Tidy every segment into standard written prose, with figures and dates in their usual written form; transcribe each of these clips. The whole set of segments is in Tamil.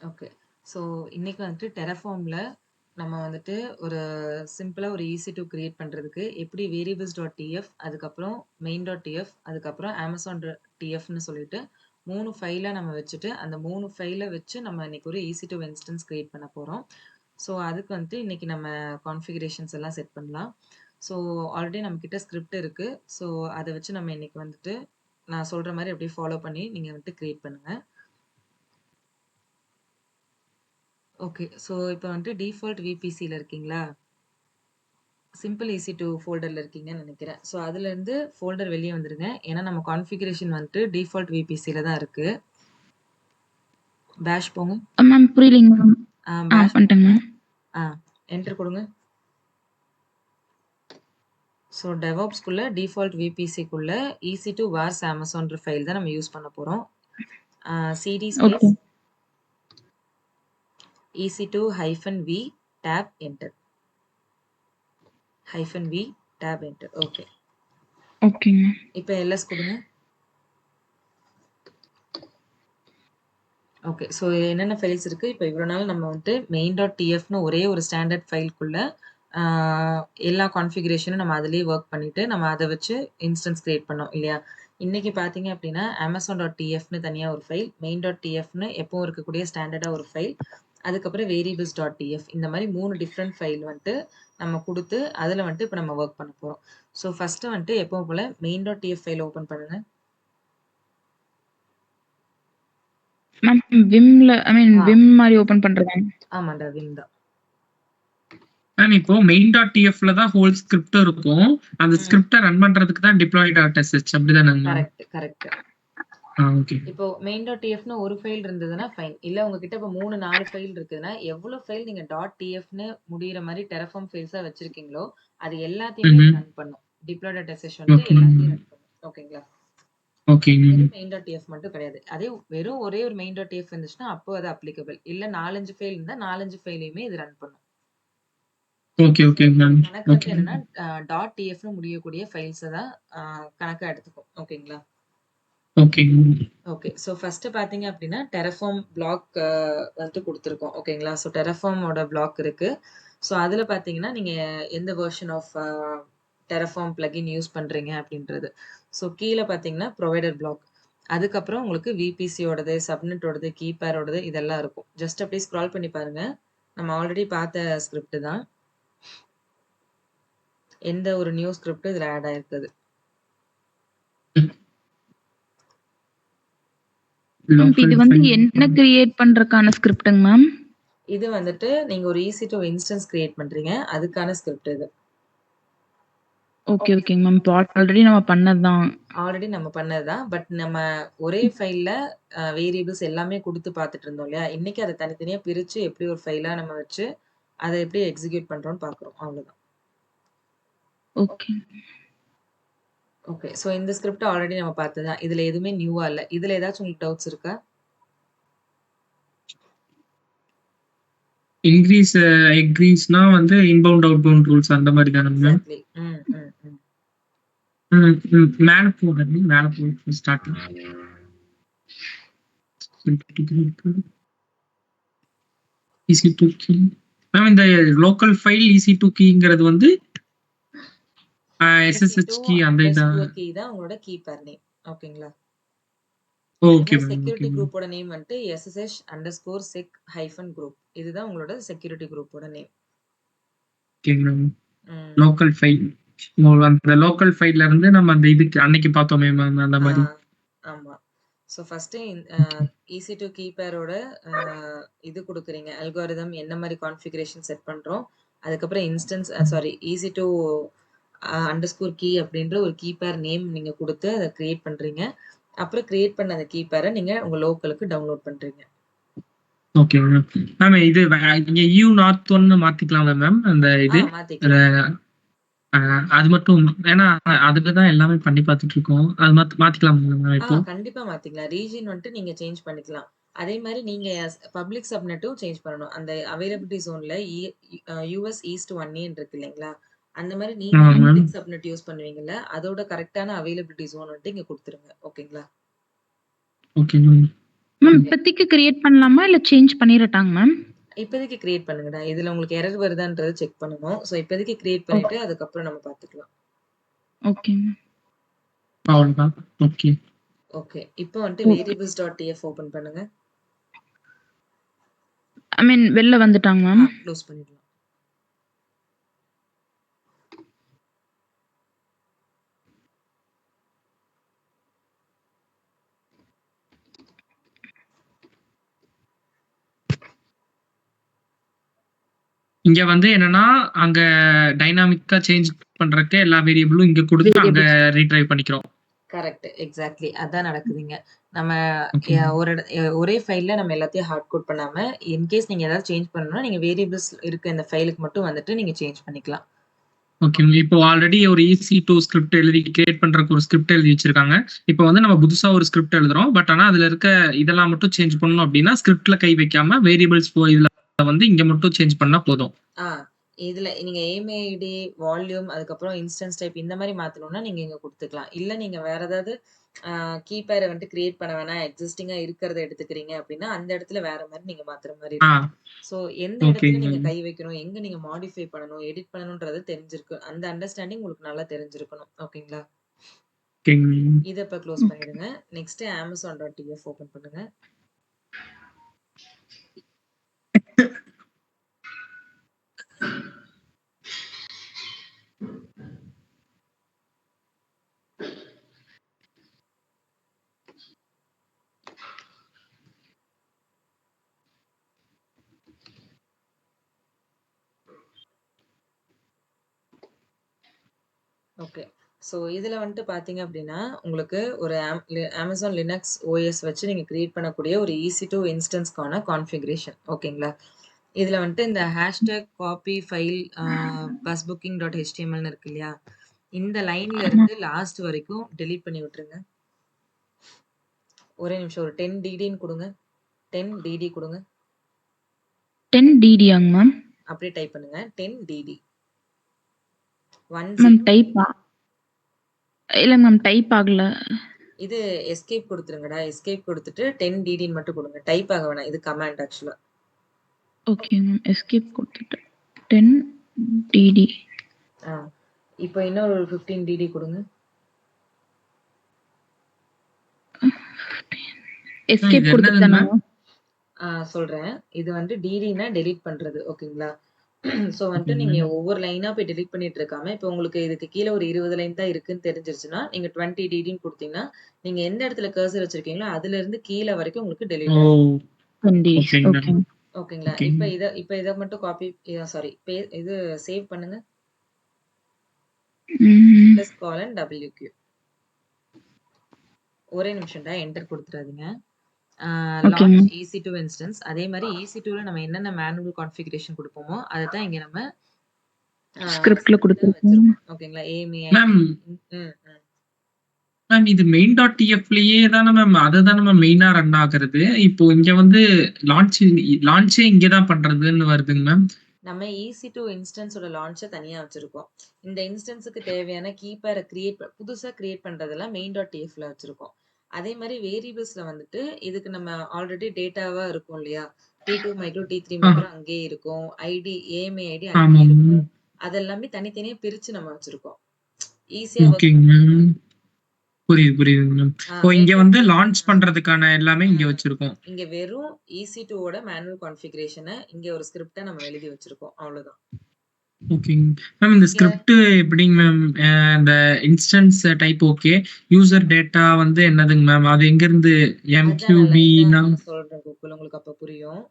ஓகே. ஸோ இன்னைக்கு வந்துட்டு Terraformல நம்ம வந்துட்டு ஒரு சிம்பிளா ஒரு EC2 கிரியேட் பண்றதுக்கு எப்படி வேரியபிள்ஸ்.tf அதுக்கப்புறம் main.tf அதுக்கப்புறம் amazon.tfன்னு சொல்லிட்டு 3 ஃபைல நம்ம வச்சுட்டு அந்த 3 ஃபைல வச்சு நம்ம இன்னைக்கு ஒரு EC2 இன்ஸ்டன்ஸ் கிரியேட் பண்ண போறோம். ஸோ அதுக்கு வந்துட்டு இன்னைக்கு நம்ம கான்ஃபிகரேஷன்ஸ் எல்லாம் செட் பண்ணலாம். ஸோ ஆல்ரெடி நம்ம கிட்ட ஸ்கிரிப்ட் இருக்கு. ஸோ அதை வச்சு நம்ம இன்னைக்கு வந்துட்டு நான் சொல்ற மாதிரி அப்படியே ஃபாலோ பண்ணி நீங்க வந்துட்டு கிரியேட் பண்ணுங்க. ஓகே. ஸோ இப்போ வந்துட்டு டிஃபால்ட் விபிசியில் இருக்கீங்களா? சிம்பிள் EC2 ஃபோல்டரில் இருக்கீங்கன்னு நினைக்கிறேன். ஸோ அதுலேருந்து ஃபோல்டர் வெளியே வந்துருங்க. ஏன்னா நம்ம கான்ஃபிகரேஷன் வந்துட்டு டிஃபால்ட் விபிசியில் தான் இருக்குது. பேஷ் போங்க. மேம் புரியலைங்க மேம். பேஷ் பண்ணிட்டேங்க மேம். என்டர் கொடுங்க. ஸோ டெவாப்ஸ்குள்ள டிஃபால்ட் விபிசிக்குள்ள EC2 வார்ஸ் அமேசான்ற ஃபைல் தான் நம்ம யூஸ் பண்ண போகிறோம். CD space EC2 -v tab enter. -v tab enter. Okay. ஓகேங்க. இப்போ எல்எஸ் கொடுங்க. ஓகே. ஸோ என்னென்ன ஃபைல்ஸ் இருக்கு? இப்போ இவ்வளோ நாள் நம்ம வந்துட்டு main.tfன்னு ஒரே ஒரு ஸ்டாண்டர்ட் ஃபைல்குள்ள எல்லா கான்ஃபிகரேஷனும் நம்ம அதிலேயே ஒர்க் பண்ணிட்டு நம்ம அதை வச்சு இன்ஸ்டன்ஸ் கிரியேட் பண்ணோம் இல்லையா? இன்னைக்கு பார்த்தீங்க அப்படின்னா amazon.tfன்னு தனியாக ஒரு ஃபைல், main.tfன்னு எப்பவும் இருக்கக்கூடிய ஸ்டாண்டர்டாக ஒரு ஃபைல், அதுக்கப்புறம் variables.tf இந்த மாதிரி 3 டிஃப்ரெண்ட் ஃபைல் வந்துட்டு நம்ம கொடுத்து அதில் வந்துட்டு இப்போ நம்ம ஒர்க் பண்ண போகிறோம். ஸோ ஃபஸ்ட்டு வந்துட்டு எப்பவும் போல் main.tf ஃபைல் ஓப்பன் பண்ணுங்க. மேம் விம்ல விம் மாதிரி ஓபன் பண்றதா? ஆமாண்டா, விம் தான். மேம் இப்போ main.tfல தான் ஹோல் ஸ்கிரிப்ட் இருக்கும். அந்த ஸ்கிரிப்ட ரன் பண்றதுக்கு தான் deploy.sh அப்படிதானே? கரெக்ட். ஓகே. இப்போ main.tfன்னு ஒரு ஃபைல் இருந்ததுன்னா ஃபைன். இல்ல உங்ககிட்ட இப்போ 3 4 ஃபைல் இருக்குதுன்னா எவ்வளவு ஃபைல் நீங்க .tfன்னு முடியிற மாதிரி Terraform ஃபைல்ஸா வச்சிருக்கீங்களோ அது எல்லாத்தையுமே ரன் பண்ணும். deploy.sh வந்துட்டு எல்லாத்தையும் ரன் பண்ணும். ஓகேங்களா? ஓகே. main.tf மட்டும் கிடையாது. அதே வெறும் ஒரே ஒரு main.tf இருந்துச்சுன்னா அப்போ அது அப்ளிகபிள். இல்ல 4-5 ஃபைல் இருந்தா 4-5 ஃபைலையுமே இது ரன் பண்ணும். Okay ma'am. கணக்கு என்னன்னா .tfன்னு முடியக்கூடிய ஃபைல்ஸ் தான் கணக்கா எடுத்துக்கும். ஓகேங்களா? ஓகே. ஸோ ஃபர்ஸ்ட் பார்த்தீங்க அப்படின்னா Terraform பிளாக் வந்துட்டு கொடுத்துருக்கோம். ஓகேங்களா? ஸோ Terraformோட பிளாக் இருக்கு. ஸோ அதில் பார்த்தீங்கன்னா நீங்கள் எந்த version of Terraform plugin use பண்ணுறீங்க அப்படின்றது. ஸோ கீழே பார்த்தீங்கன்னா ப்ரொவைடர் பிளாக், அதுக்கப்புறம் உங்களுக்கு விபிசியோடது, சப்நெட்டோடது, கீபேரோடது இதெல்லாம் இருக்கும். ஜஸ்ட் அப்படியே ஸ்க்ரால் பண்ணி பாருங்க. நம்ம ஆல்ரெடி பார்த்த ஸ்கிரிப்ட் தான். எந்த ஒரு நியூ ஸ்கிரிப்ட் இதில் ஆட் ஆயிருக்குது. இது வந்து என்ன கிரியேட் பண்றதுக்கான ஸ்கிரிப்ட்ங்க மேம்? இது வந்துட்டு நீங்க ஒரு EC2 இன்ஸ்டன்ஸ் கிரியேட் பண்றீங்க, அதுக்கான ஸ்கிரிப்ட் இது. ஓகேங்க மேம். ஆல்ரெடி நம்ம பண்ணதுதான். பட் நம்ம ஒரே ஃபைல்ல வேரியபிள்ஸ் எல்லாமே கொடுத்து பார்த்துட்டு இருந்தோம் இல்லையா? இன்னைக்கு அதை தனித்தனியா பிரிச்சு எப்படி ஒரு ஃபைலா நம்ம வச்சு அதை எப்படி எக்ஸிக்யூட் பண்றோம்னு பார்க்குறோம். அவ்வளவுதான். ஓகே. ஸோ இந்த ஸ்கிரிப்ட் ஆல்ரெடி நம்ம பார்த்ததுதான். இதுல எதுவுமே நியூவா இல்லை. இதுல ஏதாச்சும் உங்களுக்கு டவுட்ஸ் இருக்கா? இன்க்ரீஸ் எக்ரீஸ்னா வந்து இன்பவுண்ட் அவுட்பவுண்ட் ரூல்ஸ் அந்த மாதிரி தானே மேம்? மேல போகுது ஸ்டார்டிங். EC2 key. மேம் இந்த லோக்கல் ஃபைல் EC2 கீங்கிறது வந்து SSH கீ அந்த கீ தான் உங்களோட கீப்பர் நேம். ஓகேங்களா? Okay ma'am. செக்யூரிட்டி குரூப்போட நேம் வந்துட்டு SSH_sec-group. இதுதான் உங்களோட செக்யூரிட்டி குரூப்போட name. Okay ma'am. Local file. அந்த லோக்கல் ஃபைல்ல இருந்து நம்ம அந்த இதுக்கு அன்னைக்கு பார்த்தோமே மேம் அந்த மாதிரி. ஆமா. ஸோ ஃபர்ஸ்ட் EC2 கீப்பரோட இது கொடுக்குறீங்க. அல்காரிதம் என்ன மாதிரி கான்ஃபிகரேஷன் செட் பண்றோம். அதுக்கப்புறம் இன்ஸ்டன்ஸ் EC2 _key அப்படின்ற ஒரு கீப்பர் நேம் நீங்க கொடுத்து அதை கிரியேட் பண்றீங்க. அப்புறம் கிரியேட் பண்ண அந்த கீப்பரை நீங்க உங்க லோக்கலுக்கு டவுன்லோட் பண்றீங்க. Okay ma'am. மேம் இது இங்க U01 மாத்திக்கலாம்ல மேம்? அந்த இது அது மட்டும் ஏன்னா அதுக்குதான் எல்லாமே பண்ணி பார்த்துட்டு இருக்கோம். அது மாத்திக்கலாம் இப்போ? கண்டிப்பா மாத்திக்கலாம். ரீஜன் வந்துட்டு நீங்க சேஞ்ச் பண்ணிக்கலாம். அதே மாதிரி நீங்க பப்ளிக் சப்நெட்டும் சேஞ்ச் பண்ணணும். அந்த அவைலபிலிட்டி ஜோன்ல US East 1A இருக்கு இல்லைங்களா? அந்த மாதிரி நீங்க பப்ளிக் சப்நெட் யூஸ் பண்ணுவீங்கல்ல, அதோட கரெக்டான அவைலபிலிட்டி ஜோன் வந்துட்டு இங்க கொடுத்துருங்க. ஓகேங்களா? Okay ma'am. மேம் இப்போதைக்கு கிரியேட் பண்ணலாமா? இல்ல சேஞ்ச் பண்ணிறட்டாங்க மேம்? இப்போதைக்கு கிரியேட் பண்ணுங்கடா. இதுல உங்களுக்கு எரர் வருதான்றத செக் பண்ணணும். ஸோ இப்போதைக்கு கிரியேட் பண்ணிட்டு அதுக்கப்புறம் நம்ம பார்த்துக்கலாம். Okay ma'am. அவ்வளவுதான். ஓகே. ஓகே. இப்போ வந்துட்டு variables.tf ஓபன் பண்ணுங்க. ஐ மீன் வெளில வந்துட்டாங்க மேம். க்ளோஸ் பண்ணிடலாம். இங்க வந்து என்னன்னா அங்க டைனாமிக்கா சேஞ்ச் பண்றதுக்கு எல்லா வேரியபிளும் இங்க கொடுத்து அங்க ரீட்ரைவ் பண்ணிக்கிறோம். கரெக்ட், எக்ஸாக்ட்லி அதான் நடக்குதுங்க. நம்ம Okay. ஒரே ஃபைல்ல நம்ம எல்லாத்தையும் ஹார்ட் கோட் பண்ணாம இன்கேஸ் நீங்க ஏதாவது சேஞ்ச் பண்ணணும்னா நீங்க வேரியபிள்ஸ் இருக்க இந்த ஃபைலுக்கு மட்டும் வந்துட்டு நீங்க சேஞ்ச் பண்ணிக்கலாம். ஓகே. இப்போ ஆல்ரெடி ஒரு EC2 ஸ்கிரிப்ட் எழுதி கிரியேட் பண்றதுக்கு ஒரு ஸ்கிரிப்ட் எழுதி வச்சிருக்காங்க. இப்போ வந்து நம்ம புதுசா ஒரு ஸ்கிரிப்ட் எழுதுறோம். பட் ஆனா அதுல இருக்க இதெல்லாம் மட்டும் சேஞ்ச் பண்ணணும் அப்படின்னா ஸ்கிரிப்ட்ல கை வைக்காம வேரியபிள்ஸ் இதுல வந்து இங்க மட்டும் சேஞ்ச் பண்ணா போதும். இதுல நீங்க ஏஎம்ஐடி, வால்யூம், அதுக்கப்புறம் இன்ஸ்டன்ஸ் டைப் இந்த மாதிரி மாத்தணும்னா நீங்க இங்க கொடுத்துக்கலாம். இல்ல நீங்க வேற ஏதாவது கீபேரை வந்துட்டு கிரியேட் பண்ண வேணாம், எக்ஸிஸ்டிங்கா இருக்கிறத எடுத்துக்கிறீங்க அப்படின்னா அந்த இடத்துல வேற மாதிரி நீங்க மாத்துற மாதிரி இருக்கும். ஸோ எந்த இடத்துல நீங்க கை வைக்கணும், எங்க நீங்க மாடிஃபை பண்ணணும், எடிட் பண்ணணும்ன்றது தெரிஞ்சிருக்கு. அந்த அண்டர்ஸ்டாண்டிங் உங்களுக்கு நல்லா தெரிஞ்சிருக்கணும். ஓகேங்களா? இதை இப்ப க்ளோஸ் பண்ணிடுங்க. நெக்ஸ்ட் amazon.tf ஓபன் பண்ணுங்க. ஓகே. ஸோ இதுல வந்துட்டு பாத்தீங்க அப்படின்னா உங்களுக்கு ஒரு Amazon Linux OS வச்சு நீங்க கிரியேட் பண்ணக்கூடிய ஒரு EC2 இன்ஸ்டன்ஸ்க்கான கான்ஃபிகரேஷன். ஓகேங்களா? இதுல வந்துட்டு இந்த ஹேஷ்டேக் காப்பி ஃபைல் busbooking.htmlன்னு இருக்கு இல்லையா? இந்த லைன்ல இருந்து லாஸ்ட் வரைக்கும் டெலீட் பண்ணி விட்டுருங்க. ஒரே நிமிஷம் ஒரு 10 ddன்னு கொடுங்க. 10 dd கொடுங்க. 10 ddயாங்க மேம்? அப்படியே டைப் பண்ணுங்க. 10 dd. மேம் டைப்பா? இல்ல மேம் டைப் ஆகல. இது எஸ்கேப் கொடுத்துருங்கடா. எஸ்கேப் கொடுத்துட்டு 10 ddன்னு மட்டும் கொடுங்க. டைப் ஆக வேணாம். இது கமாண்ட் ஆக்சுவலா. Okay ma'am. எஸ்கேப் கொடுத்துட்டு 10 dd. இப்போ இன்னொரு 15 dd கொடுங்க. எஸ்கேப் கொடுத்துட்டேனா? சொல்றேன். இது வந்து ddனா டெலீட் பண்றது. ஓகேங்களா? சோ வந்துட்டு நீங்க ஒவ்வொரு லைனா போய் டெலீட் பண்ணிட்டு இருக்காம இப்போ உங்களுக்கு இதுக்கு கீழே ஒரு 20 லைன் தான் இருக்குன்னு தெரிஞ்சிருச்சுன்னா நீங்க 20 ddன்னு கொடுத்தீங்கன்னா நீங்க எந்த இடத்துல கர்சர் வச்சிருக்கீங்களோ அதுல இருந்து கீழே வரைக்கும் உங்களுக்கு டெலீட் ஆகும். ஓகேங்களா? இப்ப இத மட்டும் காப்பி சாரி இது சேவ் பண்ணுங்க. +:wq. ஒரே நிமிஷம்டா, என்டர் கொடுத்துறாதீங்க. Launch EC2 instance. அதே மாதிரி EC2ல நம்ம என்னென்ன மேனுவல் கான்ஃபிகரேஷன் கொடுப்போமோ அதை தான் இங்க நம்ம ஸ்கிரிப்ட்ல கொடுத்துருக்கோம். ஓகேங்களா? AMI மேம் இது main.tfலயே தானே மேம் அதுதான் நம்ம மெயினா ரன் ஆகுறது. இப்போ இங்க வந்து லான்ச்சே இங்க தான் பண்றதுன்னு வருதுங்க மேம். நம்ம EC2 இன்ஸ்டன்ஸோட லான்ச்சை தனியா வச்சிருக்கோம். இந்த இன்ஸ்டன்ஸுக்கு தேவையான கீப்பரை புதுசா கிரியேட் பண்றதெல்லாம் main.tfல வச்சிருக்கோம். அதே மாதிரி வேரியபிள்ஸ்ல வந்துட்டு இதுக்கு நம்ம ஆல்ரெடி டேட்டாவா இருக்கும் இல்லையா? T2 மைக்ரோ T3 மைக்ரோ அங்கேயே இருக்கும். ஐடி AMI ஐடி அங்கேயே இருக்கும். அதெல்லாமே தனித்தனியா பிரிச்சு நம்ம வச்சிருக்கோம். ஈஸியா புரியுது. இங்க வந்து லான்ச் பண்றதுக்கான எல்லாமே இங்க வச்சிருக்கோம். இங்க வெறும் EC2 ஓட மேனுவல் கான்ஃபிகரேஷனை இங்க ஒரு ஸ்கிரிப்டை நம்ம எழுதி வச்சிருக்கோம். அவ்வளவுதான். ஓகேங்க மேம். இந்த ஸ்கிரிப்ட் எப்படிங்க மேம்? இந்த instance type okay. User data வந்து என்னதுங்க மேம்? அது எங்க இருந்து MQB-னா சொல்றேன் கூகுள், உங்களுக்கு அப்ப புரியும்.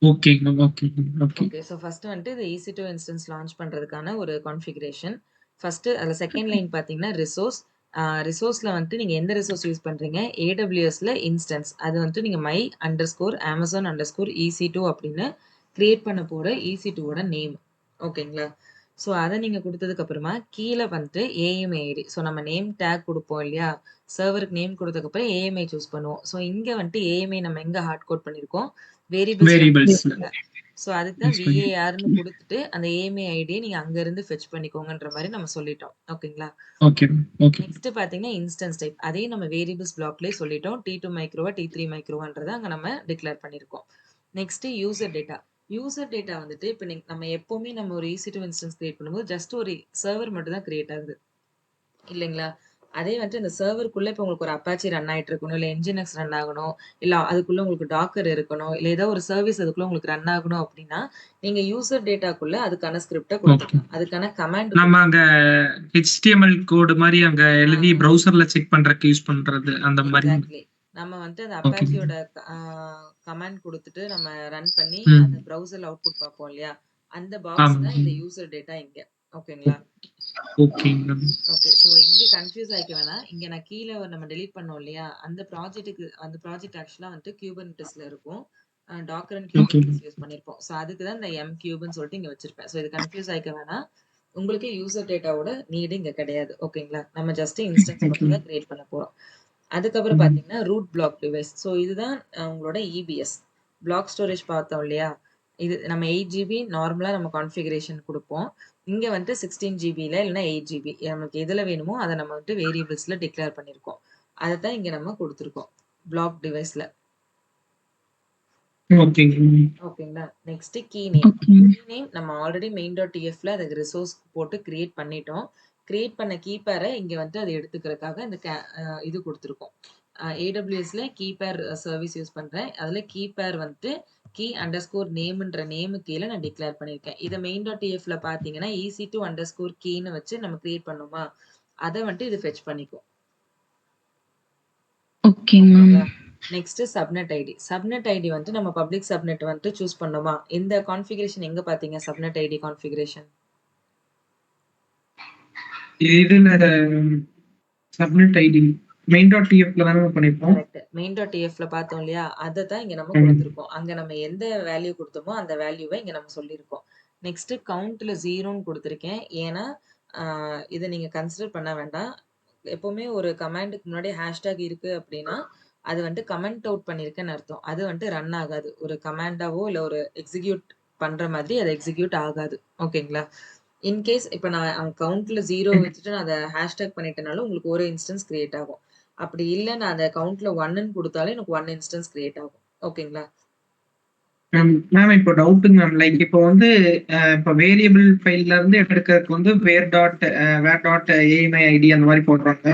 ஓகேங்க மேம். ஓகே. சோ ஃபர்ஸ்ட் வந்து இந்த EC2 இன்ஸ்டன்ஸ் லான்ச் பண்றதுக்கான ஒரு கான்ஃபிகரேஷன். ஃபர்ஸ்ட் அதுல செகண்ட் லைன் பாத்தீங்கன்னா ரிசோர்ஸ். ரிசோர்ஸ்ல வந்துட்டு நீங்க எந்த ரிசோர்ஸ் யூஸ் பண்றீங்க? AWSல இன்ஸ்டன்ஸ். அது வந்துட்டு நீங்க my_amazon_EC2 அப்படின்னு கிரியேட் பண்ண போற EC2 ஓட நேம். ஓகேங்களா? ஸோ அதை நீங்க கொடுத்ததுக்கு அப்புறமா கீழே வந்துட்டு AMI ஐடி. ஸோ நம்ம நேம் டேக் கொடுப்போம் இல்லையா? சர்வருக்கு நேம் கொடுத்ததுக்கு அப்புறம் AMI சூஸ் பண்ணுவோம். ஸோ இங்க வந்துட்டு AMI நம்ம எங்க ஹார்ட் கோட் பண்ணிருக்கோம்? வேரியபிள்ஸ். ஸோ அதுக்கு தான் Yes, fine. VARன்னு குடுத்துட்டு, அந்த AMI ஐடிய நீங்க அங்க இருந்து ஃபெட்ச் பண்ணிக்கோங்கன்ற மாரி நம்ம சொல்லிட்டோம். ஓகேங்களா? Okay, okay. நெக்ஸ்ட் பார்த்தீங்கன்னா, இன்ஸ்டன்ஸ் டைப். அதையும் நம்ம வேரியபிள்ஸ் பிளாக்லயே சொல்லிட்டோம். T2 மைக்ரோவா, T3 மைக்ரோவான்றத அங்க நம்ம டிக்ளேர் பண்ணியிருக்கோம். Next user data. User data வந்துட்டு இப்ப நம்ம எப்பவுமே நம்ம ஒரு EC2 இன்ஸ்டன்ஸ் கிரியேட் பண்ணும்போது ஜஸ்ட் ஒரு சர்வர் மட்டும் தான் கிரியேட் ஆகுது. இல்லைங்களா? அதே வந்துட்டு இந்த சர்வருக்குள்ள இப்ப உங்களுக்கு ஒரு அப்பாச்சி ரன் ஆயிட்டு இருக்கணும், இல்ல என்ஜினிக்ஸ் ரன் ஆகணும், இல்ல அதுக்குள்ள உங்களுக்கு டாக்கர் இருக்கணும், இல்ல ஏதோ ஒரு சர்வீஸ் அதுக்குள்ள உங்களுக்கு ரன் ஆகணும் அப்படின்னா, நீங்க யூசர் டேட்டாக்குள்ள அதுக்கான ஸ்கிரிப்ட Okay. குடுத்துக்கலாம். அதுக்கான கமாண்ட் நம்ம அங்க HTML கோடு மாரி அங்க எழுதி ப்ரௌசர்ல செக் பண்றதுக்கு யூஸ் பண்றது அந்த மாரி. எக்ஸாக்ட்லி. நம்ம வந்துட்டு அந்த Okay. அப்பாச்சியோட கமாண்ட் குடுத்துட்டு நம்ம ரன் பண்ணி அந்த ப்ரௌசர்ல அவுட்புட் பார்ப்போம் இல்லையா? அந்த பாக்ஸ் தான் இந்த யூசர் டேட்டா இங்க. ஓகேங்களா? Okay. ஓகே. ஸோ இங்க கன்ஃப்யூஸ் ஆயிக்க வேணாம். இங்க நான் கீழ நம்ம டெலீட் பண்ணோம் இல்லையா? அந்த ப்ராஜெக்ட் ஆக்சுவலா வந்துட்டு Kubernetesல இருக்கும். டாக்கர் அண்ட் Kubernetes யூஸ் பண்ணியிருப்போம். ஸோ அதுக்கு தான் இந்த mkubeன்னு சொல்லிட்டு இங்க வச்சிருப்பேன். ஸோ இது கன்ஃப்யூஸ் ஆயிக்க வேணாம். உங்களுக்கு யூசர் டேட்டாவோட நீடு இங்க கிடையாது. ஓகேங்களா? நம்ம ஜஸ்ட் இன்ஸ்டன்ஸ் மட்டும் தான் கிரியேட் பண்ண போறோம். அதுக்கப்புறம் பார்த்தீங்கன்னா, ரூட் பிளாக் டிவைஸ். ஸோ இதுதான் உங்களோட EBS. பிளாக் ஸ்டோரேஜ் பார்த்தோம் இல்லையா? இது நம்ம 8 ஜிபி நார்மலா நம்ம கான்ஃபிகரேஷன் குடுப்போம். இங்க வந்துட்டு 16 ஜிபில இல்லன்னா 8 ஜிபி நமக்கு எதுல வேணுமோ அத நம்ம வந்துட்டு வேரியபிள்ஸ்ல டிக்ளேர் பண்ணியிருக்கோம். அதத்தான் இங்க நம்ம குடுத்துருக்கோம். பிளாக் டிவைஸ்ல. ஓகேங்களா? Next key name. Key name நம்ம ஆல்ரெடி main.tfல அதுக்கு ரிசோர்ஸ் போட்டு கிரியேட் பண்ணிட்டோம். கிரியேட் பண்ண கீ பேர இங்க வந்து அதை எடுத்துக்கிறதுக்காக இந்த இது குடுத்துருக்கோம். AWSல கீ பேர் சர்வீஸ் யூஸ் பண்றேன். அதுல கீ பேர் வந்துட்டு key_nameன்ற நேமுக்கு கீழ நான் டிக்ளேர் பண்ணியிருக்கேன். இத main.tfல பார்த்தீங்கன்னா EC2_keyன்னு வச்சு நம்ம கிரியேட் பண்ணோமா, அத வந்துட்டு இது ஃபெட்ச் பண்ணிக்கும். Okay ma'am. Next subnet ID. Subnet ID வந்துட்டு நம்ம பப்ளிக் சப்நெட் வந்துட்டு சூஸ் பண்ணோமா, இந்த கான்ஃபிகரேஷன் எங்க பார்த்தீங்க? Subnet ID configuration. இதுல சப்நெட் ஐடி main.tfல தான பண்ணிருப்போம். கரெக்ட். main.tfல பார்த்தோம் இல்லையா? அத தான் இங்க நம்ம கொடுத்திருக்கோம். அங்க நம்ம எந்த வேல்யூ கொடுத்தோமோ அந்த வேல்யூவை இங்க நம்ம சொல்லியிருக்கோம். நெக்ஸ்ட் கவுண்ட்ல 0ன்னு கொடுத்திருக்கேன். ஏன்னா இத நீங்க கன்சிடர் பண்ண வேண்டாம். எப்பவுமே ஒரு கமாண்டுக்கு முன்னாடி ஹேஷ்டேக் இருக்கு அப்படின்னா, அது வந்துட்டு கமெண்ட் அவுட் பண்ணியிருக்கேன்னு அர்த்தம். அது வந்துட்டு ரன் ஆகாது. ஒரு கமாண்டாவோ இல்ல ஒரு எக்ஸிக்யூட் பண்ற மாதிரி அது எக்ஸிக்யூட் ஆகாது. ஓகேங்களா? இன்கேஸ் இப்ப நான் கவுண்ட்ல 0 வச்சுட்டு நான் அத ஹேஷ்டேக் பண்ணிட்டனாலும் உங்களுக்கு ஒரு இன்ஸ்டன்ஸ் கிரியேட் ஆகும். அப்படி இல்ல நான் அந்த கவுண்ட்ல 1ன்னு குடுத்தாலே எனக்கு 1 இன்ஸ்டன்ஸ் கிரியேட் ஆகும். ஓகேங்களா? மேம் இப்போ டவுட்டுங்க மேம். லைக் இப்போ வந்து இப்போ வேரியபிள் ஃபைல்ல இருந்து எடுக்கிறதுக்கு வந்து where.ami id அந்த மாதிரி போடுறாங்க.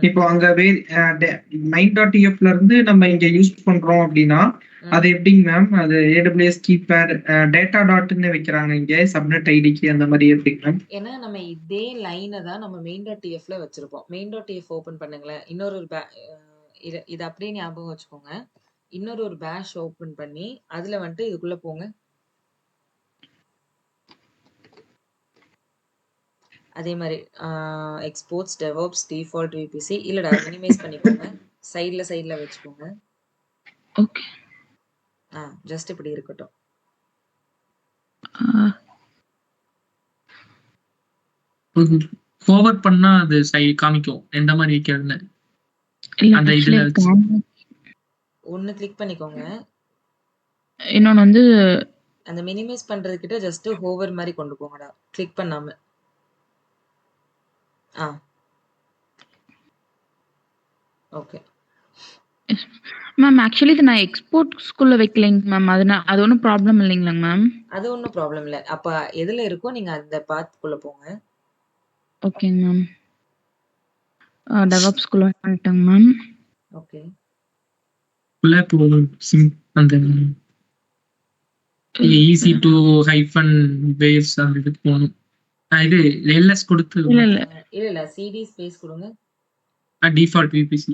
இப்போ அங்க main.tfல இருந்து நம்ம இங்க யூஸ் பண்றோம் அப்படின்னா அது எப்படிங்க மேம்? அது AWS கீப்பர் டேட்டா டாட்னு வைக்கிறாங்க இங்க சப்நெட் ஐடிக்கு அந்த மாதிரி எப்படிங்க மேம்? ஏன்னா நம்ம இதே லைனை தான் நம்ம main.tfல வச்சிருப்போம். main.tf ஓபன் பண்ணுங்களேன். இன்னொரு இது அப்படியே ஞாபகம் வச்சுக்கோங்க. இன்னொரு ஒரு பேஷ் ஓபன் பண்ணி அதுல வந்துட்டு இதுக்குள்ள போங்க. அதே மாதிரி எக்ஸ்போர்ட்ஸ் டெவாப்ஸ் டிஃபால்ட் VPC இல்லடா மினிமைஸ் பண்ணிக்கோங்க. சைடுல வச்சுக்கோங்க. ஓகே. ஜஸ்ட் இப்படி இருக்கட்டும். ஃபார்வர்ட் பண்ணா அது காமிக்கும் எந்த மாதிரி வைக்கிறதுன்னு. அந்த இதுல ஒன்னு கிளிக் பண்ணிக்கோங்க. இன்னொன்னு வந்து அந்த மினிமைஸ் பண்றதுக்கிட்ட ஜஸ்ட் ஹோவர் மாதிரி கொண்டு போங்கடா, கிளிக் பண்ணாம. ஓகே மேம் ஆக்சுவலி இது நான் எக்ஸ்போர்ட்ஸ்குள்ள வைக்கலைங்க மேம். அது ஒன்றும் ப்ராப்ளம் இல்லைங்களா மேம்? அது ஒன்றும் ப்ராப்ளம் இல்லை. அப்ப எதுல இருக்கோ நீங்க அந்த பாத்துக்குள்ள போங்க. ஓகேங்க மேம். டெவாப்ஸ்குள்ள பண்ணிட்டேங்க மேம். ஓகே அந்த EC2 -base அந்த இதுக்கு போகணும். இது LS கொடுத்து இல்ல CD ஸ்பேஸ் கொடுங்க. Default VPC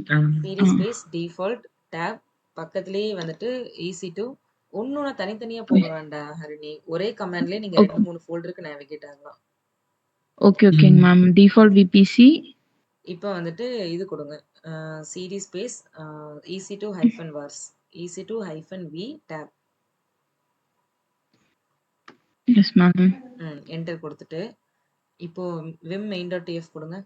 CD space default tab பக்கத்துலயே வந்துட்டு EC2 ஒண்ணுனா தனித்தனியா போக வேண்டாம் ஹரிணி. ஒரே கமாண்ட்லயே நீங்க 2-3 ஃபோல்டருக்கு நேவிகேட் ஆகலாம். ஓகேங்க மேம். டிஃபால்ட் VPC இப்போ வந்துட்டு இது கொடுங்க. CD space EC2-vars EC2-v tab. Yes ma'am. Enter கொடுத்துட்டு இப்போ vim main.tf கொடுங்க.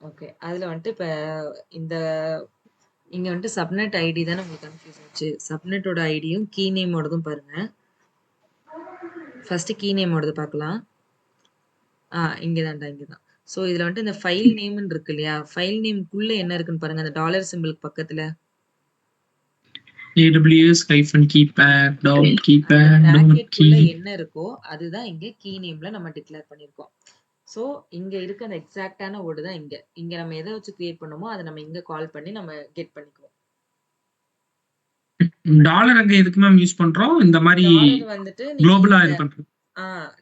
ஓகே அதுல வந்துட்டு இப்ப இந்த இங்க வந்துட்டு சப்நெட் ஐடி தானே உங்களுக்கு கன்ஃபியூஸ் ஆச்சு. சப்நெட்டோட ஐடியும் கீ நேமோடதும் பாருங்க. ஃபர்ஸ்ட் கீ நேமோடது பார்க்கலாம். இங்கதான்டா இங்கதான். ஸோ இதுல வந்துட்டு இந்த ஃபைல் நேம்னு இருக்கு இல்லையா? ஃபைல் நேம்க்குள்ள என்ன இருக்குன்னு பாருங்க. அந்த டாலர் சிம்பிளுக்கு பக்கத்துல AWS-keypad dot அந்த keypad dot பிராக்கெட்குள்ள key. என்ன இருக்கோ அதுதான் இங்க கீ நேம்ல நம்ம டிக்ளேர் பண்ணிருக்கோம். ஸோ இங்க இருக்க அந்த எக்ஸாக்டான வேர்டு தான் இங்க. இங்க நம்ம எதை வச்சு கிரியேட் பண்ணோமோ அதை நம்ம இங்க கால் பண்ணி நம்ம கெட் பண்ணிக்குவோம். டாலர் அங்க எதுக்கு மேம் யூஸ் பண்றோம்? இந்த மாதிரி டாலர் வந்துட்டு நீங்க குளோபலா இந்த இது பண்றோம்.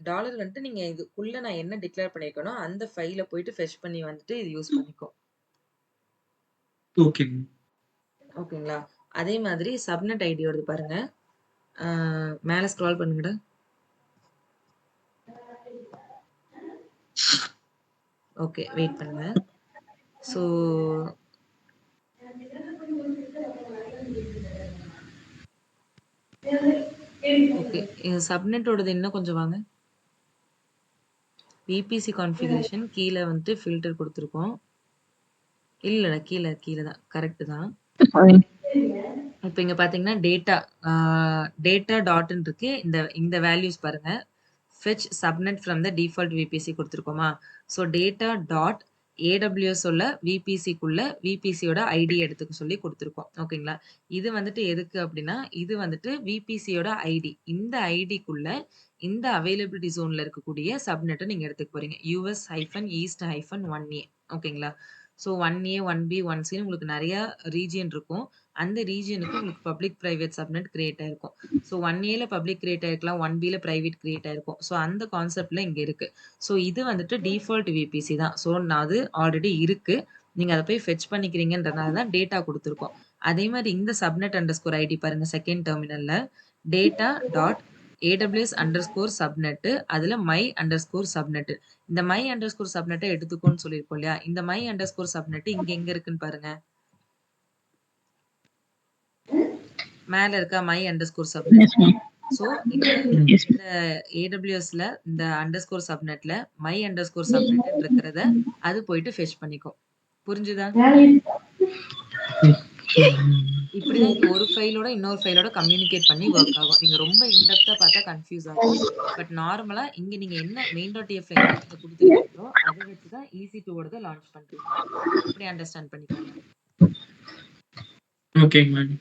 டாலர் வந்துட்டு நீங்க இதுக்குள்ள நான் என்ன டிக்ளேர் பண்ணிருக்கனோ அந்த ஃபைல போயிட்டு ஃபெச் பண்ணி வந்துட்டு இது யூஸ் பண்ணிக்கோ. ஓகே. ஓகேங்களா? அதே மாதிரி சப்நெட் ஐடியோடது பாருங்க. மேல ஸ்க்ரால் பண்ணுங்கடா. ஓகே, வெயிட் பண்ணுங்க. ஸோ ஓகே, சப்நெட்டோடது இன்னும் கொஞ்சம் வாங்க. விபிசி கான்ஃபிகரேஷன் கீழே வந்துட்டு ஃபில்டர் கொடுத்துருக்கோம். இல்ல கீழே தான், கரெக்ட் தான். இப்போ இங்க பாத்தீங்கன்னா டேட்டா டாட்னு இருக்கு. இந்த வேல்யூஸ் பாருங்க. fetch subnet from the default VPC கொடுத்துருக்கோமா? ஸோ டேட்டா டாட் AWS உள்ள VPCக்குள்ள VPCயோட ஐடி எடுத்துக்க சொல்லி கொடுத்துருக்கோம். ஓகேங்களா? இது வந்துட்டு எதுக்கு அப்படின்னா இது வந்துட்டு VPCயோட ஐடி. இந்த ஐடிக்குள்ள இந்த அவைலபிலிட்டி ஜோன்ல இருக்கக்கூடிய சப்நெட்டை நீங்க எடுத்துக்க போறீங்க. US-East-1A. ஓகேங்களா? ஸோ 1A 1B 1C உங்களுக்கு நிறைய ரீஜியன் இருக்கும். அந்த ரீஜியனுக்கு உங்களுக்கு பப்ளிக் பிரைவேட் சப்நெட் கிரியேட் ஆயிருக்கும். ஸோ 1ஏல பப்ளிக் கிரியேட் ஆயிருக்கலாம், 1பில பிரைவேட் கிரியேட் ஆயிருக்கும். ஸோ அந்த கான்செப்ட்ல இங்க இருக்கு. ஸோ இது வந்துட்டு டிஃபால்ட் விபிசி தான். ஸோ அது ஆல்ரெடி இருக்கு. நீங்க அதை போய் ஃபெச் பண்ணிக்கிறீங்கன்றனால தான் டேட்டா கொடுத்துருக்கோம். அதே மாதிரி இந்த சப்நெட் அண்டர்ஸ்கோர் ஐடி பாருங்க. செகண்ட் டெர்மினல்ல data dot AWS underscore subnet, அதுல மை அண்டர்ஸ்கோர் சப்நெட். இந்த மை அண்டர்ஸ்கோர் சப்நெட்டை எடுத்துக்கோன்னு சொல்லியிருக்கோம் இல்லையா? இந்த மை அண்டர்ஸ்கோர் சப்நெட் இங்க எங்க இருக்குன்னு பாருங்க. மேல இருக்க மை அண்டர்ஸ்கோர் சப்நெட். ஸோ இந்த AWSல இந்த அண்டர்ஸ்கோர் சப்நெட்ல மை அண்டர்ஸ்கோர் சப்நெட் இருக்கிறத அது போயிட்டு ஃபெச் பண்ணிக்கும். புரிஞ்சுதா? இப்படிதான் இது ஒரு ஃபைலோட இன்னொரு ஃபைலோட கம்யூனிகேட் பண்ணி ஒர்க் ஆகும். நீங்க ரொம்ப இன்டெப்தா பார்த்தா கன்ஃபியூஸ் ஆகும். பட் நார்மலா இங்க நீங்க என்ன main.tf என்ன நீங்க கொடுத்துருக்கீங்களோ அதை வச்சுதான் EC2 ஓடத லான்ச் பண்றீங்க. அப்படி அண்டர்ஸ்டாண்ட் பண்ணிக்கோங்க. Okay ma'am.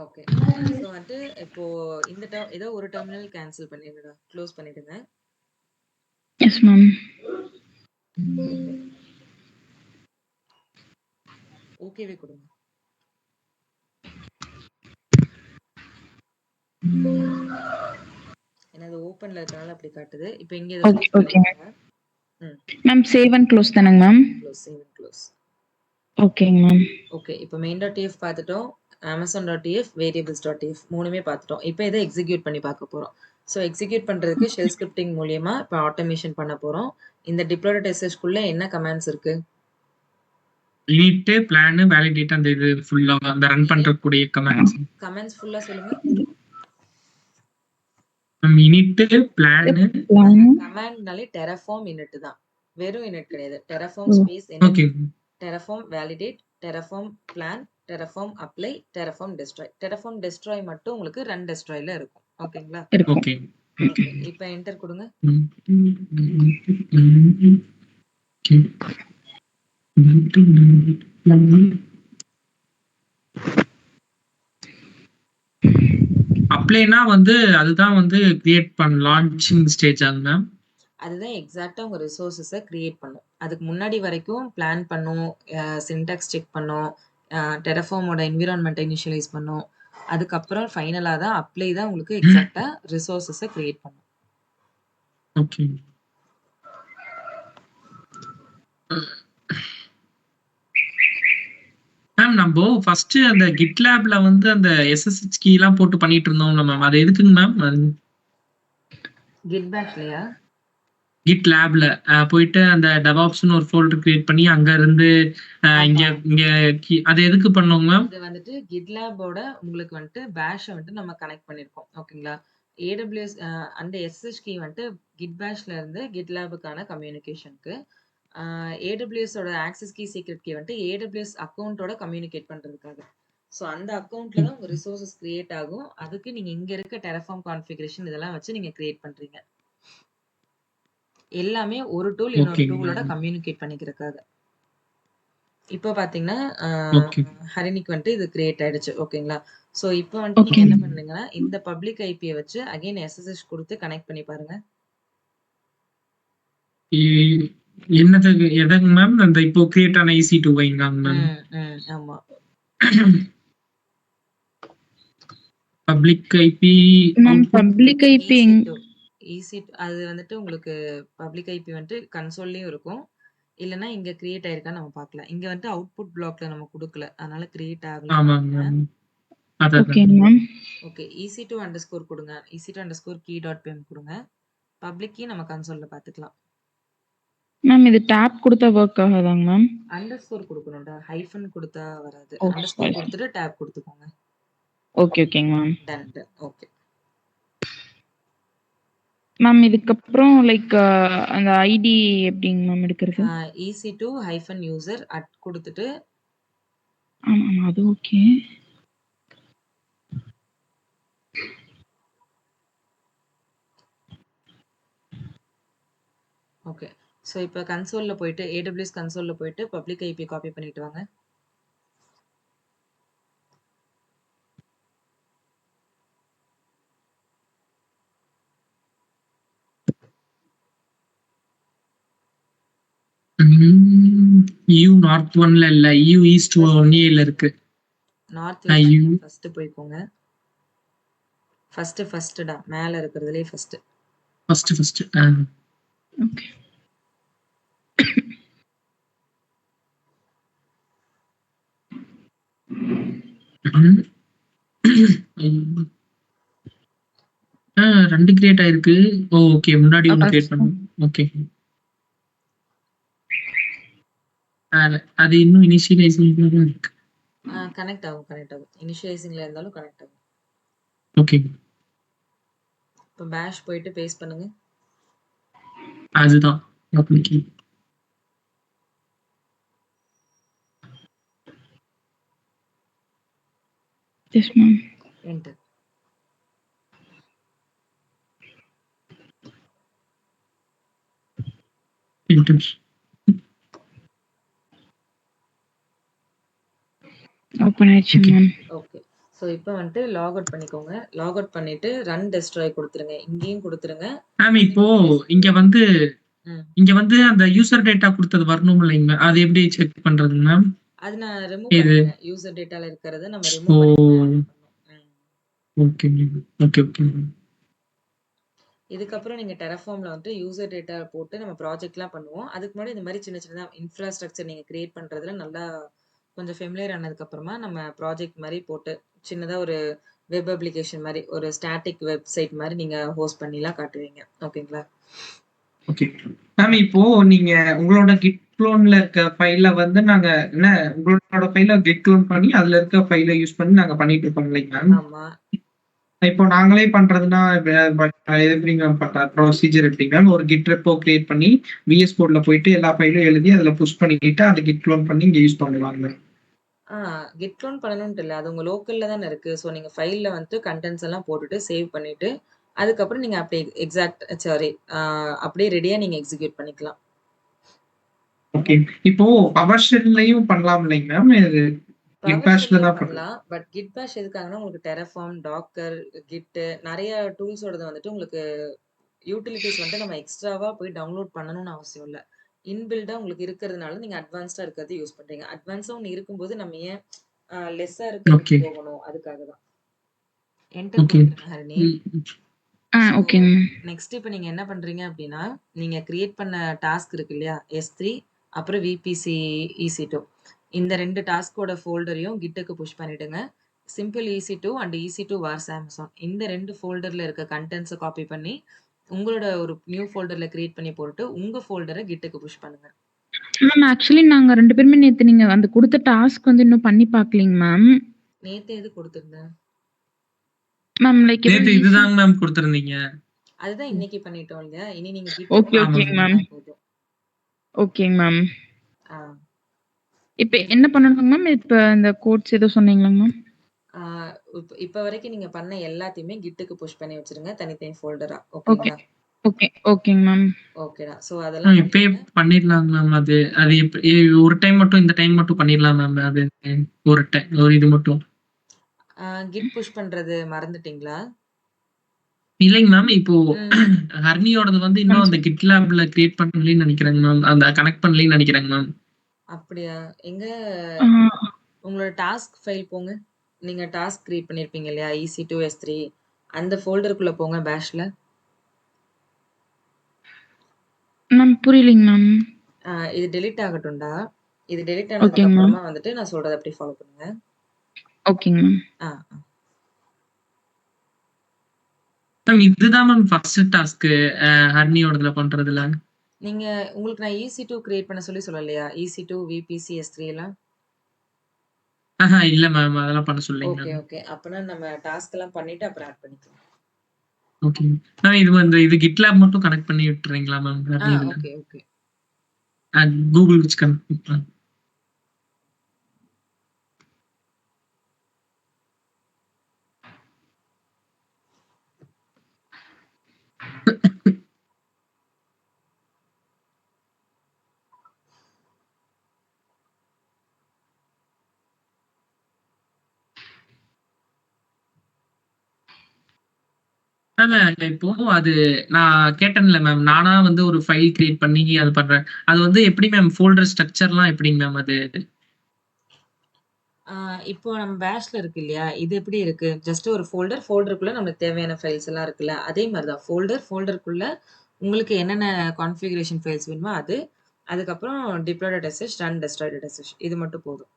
ஓகே. ஸோ வந்துட்டு இப்போ இந்த ஏதோ ஒரு டெர்மினல் கேன்சல் பண்ணிடுங்க, க்ளோஸ் பண்ணிடுங்க. Yes ma'am. ஓகேவே கொடுங்க. ஏன்னா அது ஓப்பன்ல இருக்கனால அப்படி காட்டுது. இப்போ இங்க இதை க்ளோஸ் பண்ணிடுங்க. மேம் சேவ் அண்ட் க்ளோஸ் தானங்க மேம்? Save and close. ஓகேங்க மேம். ஓகே, இப்போ main.tf பார்த்துட்டோம், amazon.tf, variables.tf மூணுமே பார்த்துட்டோம். இப்போ இதை எக்ஸிக்யூட் பண்ணி பார்க்க போறோம். ஸோ எக்ஸிக்யூட் பண்றதுக்கு ஷெல் ஸ்கிரிப்டிங் மூலியமா இப்போ ஆட்டோமேஷன் பண்ண போறோம். இந்த டிப்ளாய்ட் SSக்குள்ள என்ன கமாண்ட்ஸ் இருக்கு? init, plan, validate அந்த இது ஃபுல்லா அந்த ரன் பண்றக்கூடிய கமாண்ட்ஸ். கமாண்ட்ஸ் ஃபுல்லா சொல்லுங்க. init, plan, கமாண்ட்னாலே terraform init தான். வெறும் init கிடையாது. terraform space init, okay. terraform validate, terraform plan, terraform apply, terraform destroy. terraform destroy மட்டும் உங்களுக்கு run destroyல இருக்கும். ஓகேங்களா? ஓகே. இப்போ என்டர் கொடுங்க. அப்ளைனா வந்து அதுதான் வந்து கிரியேட் பண்ண லான்ச்சிங் ஸ்டேஜ் ஆகுங்க. அதுதான் எக்ஸாக்டா உங்க ரிசோர்ஸஸை கிரியேட் பண்ணும். அதுக்கு முன்னாடி வரைக்கும் பிளான் பண்ணும், சின்டாக்ஸ் செக் பண்ணும், டெரஃபார்மோட என்விரான்மெண்ட்டை இனிஷியலைஸ் பண்ணும். அதுக்கப்புறம் ஃபைனலாக தான் அப்ளை தான் உங்களுக்கு எக்ஸாக்டா ரிசோர்ஸஸை கிரியேட் பண்ணும். ஓகே. மேம் நம்ம ஃபர்ஸ்ட் அந்த GitLabல வந்து அந்த SSH கீ எல்லாம் போட்டு பண்ணிட்டு இருந்தோம்ல மேம், அது எதுக்குங்க மேம்? அது கிட்பாஷ்லயா? GitLabல போயிட்டு அந்த DevOpsனு ஒரு ஃபோல்டர் கிரியேட் பண்ணி அங்க இருந்து இங்க அது எதுக்கு பண்ணோங்க மேம்? இது வந்துட்டு GitLabோட உங்களுக்கு வந்துட்டு பேஷை வந்துட்டு நம்ம கனெக்ட் பண்ணிருக்கோம். ஓகேங்களா? AWS அந்த SSH கீ வந்துட்டு கிட்பாஷ்ல இருந்து GitLabக்கான கம்யூனிகேஷனுக்கு, AWS ஓட ஆக்சஸ் கீ சீக்ரெட் கீ வந்துட்டு AWS அக்கௌண்ட்டோட கம்யூனிகேட் பண்றதுக்காக. ஸோ அந்த அக்கவுண்ட்ல தான் உங்க ரிசோர்ஸஸ் கிரியேட் ஆகும். அதுக்கு நீங்க இங்க இருக்க Terraform கான்ஃபிகரேஷன் இதெல்லாம் வச்சு நீங்க கிரியேட் பண்றீங்க. எல்லாமே ஒரு டூல் இன்னொரு ஓகேங்க டூலோட மேம். கம்யூனிகேட் பண்ணிக்கிறதுக்காக. இப்போ பார்த்தீங்கன்னா, ஓகே. ஹரிணிக்கு வந்துட்டு இது கிரியேட் ஆயிடுச்சு. ஓகேங்களா? ஸோ இப்போ வந்துட்டு நீங்க ஓகே. என்ன பண்ணுங்கன்னா, இந்த பப்ளிக் ஐபிய வச்சு அகைன் SSH குடுத்து கனெக்ட் பண்ணி பாருங்க. என்னது எதுங்க மேம்? அந்த இப்போ கிரியேட் ஆன EC2 வைங்களாங்க மேம்? ஆமா. Public IP ma'am public IP EC2 அது வந்துட்டு உங்களுக்கு பப்ளிக் ஐபி வந்துட்டு கன்சோல்லயும் இருக்கும். இல்லன்னா இங்க கிரியேட் ஆயிருக்கான்னு நம்ம பார்க்கலாம். இங்க வந்துட்டு அவுட்புட் பிளாக்ல நம்ம குடுக்கல. அதனால கிரியேட் ஆகல. ஆமாங்க ma'am. Okay ma'am. Okay. EC2 underscore கொடுங்க. EC2 அண்டர்ஸ்கோர் key.pm கொடுங்க. பப்ளிக் கீ நம்ம கன்சோல்ல பார்த்துக்கலாம். மேம் இது டாப் கொடுத்தா வொர்க் ஆகாதாங்க மேம்? அண்டர்ஸ்கோர் கொடுக்கணும்டா. ஹைஃபன் கொடுத்தா வராது. ஓ, அண்டர்ஸ்கோர் sorry. கொடுத்துட்டு டாப் கொடுத்துக்கோங்க. ஓகே ஓகேங்க மேம். டன். ஓகே. மேம் இதுக்கப்புறம் லைக் அந்த ஐடி எப்படிங்க மேம் எடுக்கிறது? EC2-user கொடுத்துட்டு ஆமா அது ஓகே. ஓகே. ஸோ இப்போ கன்சோல்ல போயிட்டு AWS கன்சோல்ல போயிட்டு பப்ளிக் ஐபி காப்பி பண்ணிட்டு வாங்க. EU நார்த் 1ல இல்ல, EU ஈஸ்ட் 1ல இருக்கு. நார்த் வெஸ்ட் ஃபர்ஸ்ட் போய்க்கோங்க. ஃபர்ஸ்ட்டா மேல இருக்குறதுலயே ஃபர்ஸ்ட். ஓகே. ரெண்டு கிரியேட் ஆயிருக்கு. ஓகே, முன்னாடி ஒன்னு கிரியேட் பண்ணோம். ஓகே. அது இன்னும் இனிஷியலைசிங்ல தான் இருக்கு. கனெக்ட் ஆகும். இனிஷியலைசிங்ல இருந்தாலும் கனெக்ட் ஆகும். ஓகே. இப்போ பேஷ் போயிட்டு பேஸ்ட் பண்ணுங்க. அதுதான் okay. Yes ma'am. Enter. Open ஆயிடுச்சு மேம். ஓகே. ஸோ இப்போ வந்துட்டு லாக் அவுட் பண்ணிக்கோங்க. லாக் அவுட் பண்ணிட்டு ரன் டெஸ்ட்ராய் கொடுத்துருங்க. இங்கேயும் கொடுத்துருங்க. மேம் இப்போ இங்க வந்து அந்த யூசர் டேட்டா கொடுத்தது வரணும் இல்லைங்க, அது எப்படி செக் பண்றது மேம்? அது நான் ரிமூவ் பண்ணிட்டேன். யூசர் டேட்டால இருக்கிறத நம்ம ரிமூவ் பண்ணிட்டோம். Okay okay okay. இதுக்கப்புறம் நீங்க Terraformல வந்து யூசர் டேட்டா போட்டு நம்ம ப்ராஜெக்ட்லாம் பண்ணுவோம். அதுக்கு முன்னாடி இந்த மாதிரி சின்ன சின்னதா இன்ஃப்ராஸ்ட்ரக்சர் நீங்க கிரியேட் பண்றதுல நல்லா கொஞ்சம் ஃபெமிலியர் ஆனதுக்கு அப்புறமா நம்ம ப்ராஜெக்ட் மாதிரி போட்டு சின்னதா ஒரு வெப் அப்ளிகேஷன் மாதிரி ஒரு ஸ்டாட்டிக் வெப்சைட் மாதிரி நீங்க ஹோஸ்ட் பண்ணிலாம் காட்டுவீங்க. ஓகேங்களா? Okay ma'am. இப்போ நீங்க உங்களோட கிட் க்ளோன்ல இருக்க ஃபைல வந்து நாங்க என்ன உங்களோட ஃபைல கிட் க்ளோன் பண்ணி அதுல இருக்க ஃபைல யூஸ் பண்ணி நாங்க பண்ணிட்டு இருக்கோம் இல்லைங்க மேம்? ஆமா. இப்போ நாங்களே பண்றதுன்னா எப்படிங்க ப்ரொசீஜர் எப்படிங்க மேம்? ஒரு கிட் ரெப்போ கிரியேட் பண்ணி விஎஸ் கோட்ல போயிட்டு எல்லா ஃபைலும் எழுதி அதுல புஷ் பண்ணிட்டு அதை கிட் க்ளோன் பண்ணி இங்க யூஸ் பண்ணுவாங்க. கிட் க்ளோன் பண்ணணும்னு இல்ல. அது உங்க லோக்கல்ல தானே இருக்கு. ஸோ நீங்க ஃபைல்ல வந்து கண்டென்ட்ஸ் எல்லாம் போட்டுட்டு சேவ் பண்ணிட்டு அதுக்கப்புறம் நீங்க அப்படியே அப்படியே ரெடியா நீங்க எக்ஸிக்யூட் பண்ணிக்கலாம். ஓகே. இப்போ பவர் ஷெல்லையும் பண்ணலாம் இல்லைங்க மேம்? இது கிட் பேஷ்ல தான் பண்ணலாம். பட் கிட் பேஷ் எதுக்காகனா உங்களுக்கு Terraform, Docker, Git நிறைய டூல்ஸோடது வந்துட்டு உங்களுக்கு யூட்டிலிட்டிஸ் வந்து நம்ம எக்ஸ்ட்ராவா போய் டவுன்லோட் பண்ணணும்னு அவசியம் இல்ல. இன்பில்டா உங்களுக்கு இருக்கிறதுனால நீங்க அட்வான்ஸ்டா இருக்கிறது யூஸ் பண்றீங்க. அட்வான்ஸா ஒன்னு இருக்கும்போது நம்ம ஏன் லெஸ்ஸா இருக்கிறதுக்கு போகணும்? அதுக்காக தான். என்டர் கொடுத்துருங்க ஹரிணி. Okay ma'am. நெக்ஸ்ட் இப்போ நீங்க என்ன பண்றீங்க அப்படின்னா, நீங்க கிரியேட் பண்ண டாஸ்க் இருக்கு இல்லையா? S3 அப்புறம் VPC EC2 இந்த 2 டாஸ்கோட ஃபோல்டரையும் கிட்டுக்கு புஷ் பண்ணிடுங்க. Simple EC2 and EC2 Wars Amazon இந்த 2 ஃபோல்டர்ல இருக்க கண்டென்ட்ஸை காப்பி பண்ணி உங்களோட ஒரு நியூ ஃபோல்டர்ல கிரியேட் பண்ணி போட்டு உங்க ஃபோல்டரை கிட்டுக்கு புஷ் பண்ணுங்க. மேம் ஆக்சுவலி நாங்க 2 பேருமே நேத்து நீங்க அந்த கொடுத்த டாஸ்க் வந்து இன்னும் பண்ணி பார்க்கலீங்க மேம். நேத்து எது கொடுத்திருந்தேன் மேம்? லைக் இதுதாங்க மேம் கொடுத்திருந்தீங்க. அதுதான் இன்னைக்கு பண்ணிட்டோம் இல்லையா? இனி நீங்க ஓகே ஓகேங்க மேம். ஓகேங்க மேம். இப்போ என்ன பண்ணணுங்க மேம்? இப்போ இந்த கோட்ஸ் ஏதோ சொன்னீங்களா மேம்? இப்ப வரைக்கும் நீங்க பண்ண எல்லாத்தையுமே கிட்டுக்கு புஷ் பண்ணி வச்சிருங்க தனித்தனி ஃபோல்டரா. ஓகே. ஓகேங்களா? ஓகே. ஓகேங்க மேம். ஓகேடா. ஸோ அதெல்லாம் இப்பயே பண்ணிடுங்க. பண்ணிடலாங்க மேம். அது அது ஒரு டைம் மட்டும் இந்த டைம் மட்டும் பண்ணிடலாம் மேம். அது ஒரு இது மட்டும். கிட் புஷ் பண்றது மறந்துட்டீங்களா? இல்லைங்க மேம். இப்போ ம். ஹர்னியோடது வந்து இன்னும் அந்த GitLabல கிரியேட் பண்ணலன்னு நினைக்கிறேங்க மேம். அந்த கனெக்ட் பண்ணலன்னு நினைக்கிறேங்க மேம். அப்படியா? எங்க ஆ உங்களோட டாஸ்க் ஃபைல் போங்க. நீங்க டாஸ்க் கிரியேட் பண்ணியிருப்பீங்க இல்லையா? EC2 S3 அந்த ஃபோல்டருக்குள்ள போங்க பேஷ்ல. மேம் புரியலைங்க மேம். இது டெலீட் ஆகட்டும்டா. இது டெலீட் ஆனதுக்கு ஓகேங்க மேம். அப்புறமா வந்துட்டு நான் சொல்றத அப்படியே ஃபாலோ பண்ணுங்க. ஓகேங்க மேம். ஆ, ஆ. மேம் இதுதான் மேம் ஃபர்ஸ்ட் டாஸ்க் ஹர்னியோடதுல பண்றதுல. நீங்க உங்களுக்கு நான் EC2 கிரியேட் பண்ண சொல்லலையா? EC2, VPC, S3 எல்லாம்? இல்ல மேம். அதெல்லாம் பண்ண சொல்லலைங்க ஓகே, மேம். ஓகே. அப்பனா நம்ம டாஸ்க் எல்லாம் பண்ணிட்டு அப்புறம் ஆட் பண்ணிக்கலாம். Okay ma'am. இது வந்து இது GitLab மட்டும் கனெக்ட் பண்ணி விட்டுறீங்களா மேம்? ஹர்னியோட ஓகே, ஓகே. கூகுள் வச்சு கனெக்ட் பண்ணலாம். இப்போ அது நான் கேட்டேன்ல மேம். நானா வந்து ஒரு ஃபைல் கிரியேட் பண்ணி அது பண்றேன். அது வந்து எப்படி மேம் ஃபோல்டர் ஸ்ட்ரக்சர்லாம் எப்படிங்க மேம் அது? இப்போ நம்ம பேஷ்ல இருக்கு இல்லையா? இது எப்படி இருக்கு? ஜஸ்ட் ஒரு ஃபோல்டருக்குள்ள நமக்கு தேவையான ஃபைல்ஸ் எல்லாம் இருக்குல்ல. அதே மாதிரி தான் ஃபோல்டருக்குள்ள உங்களுக்கு என்னென்ன கான்ஃபிகரேஷன் ஃபைல்ஸ் வேணுமோ அது. அதுக்கப்புறம் diploid SSH, run Detroit SSH இது மட்டும் போதும்.